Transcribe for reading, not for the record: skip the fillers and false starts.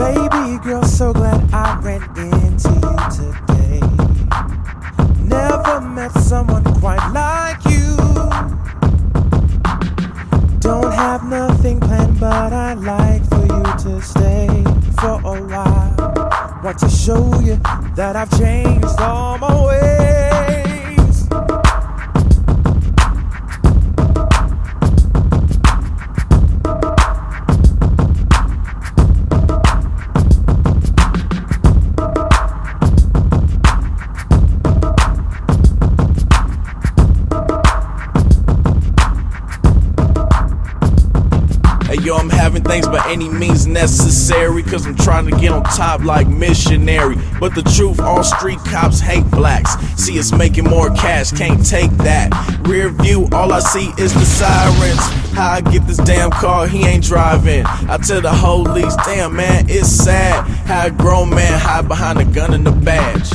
Baby girl, so glad I ran into you today. Never met someone quite like you. Don't have nothing planned, but I'd like for you to stay for a while. Want to show you that I've changed all my ways. Yo, I'm having things by any means necessary, cause I'm trying to get on top like missionary. But the truth, all street cops hate blacks. See us making more cash, can't take that. Rear view, all I see is the sirens. How I get this damn car, he ain't driving. I tell the police, damn man, it's sad how a grown man hide behind a gun and a badge.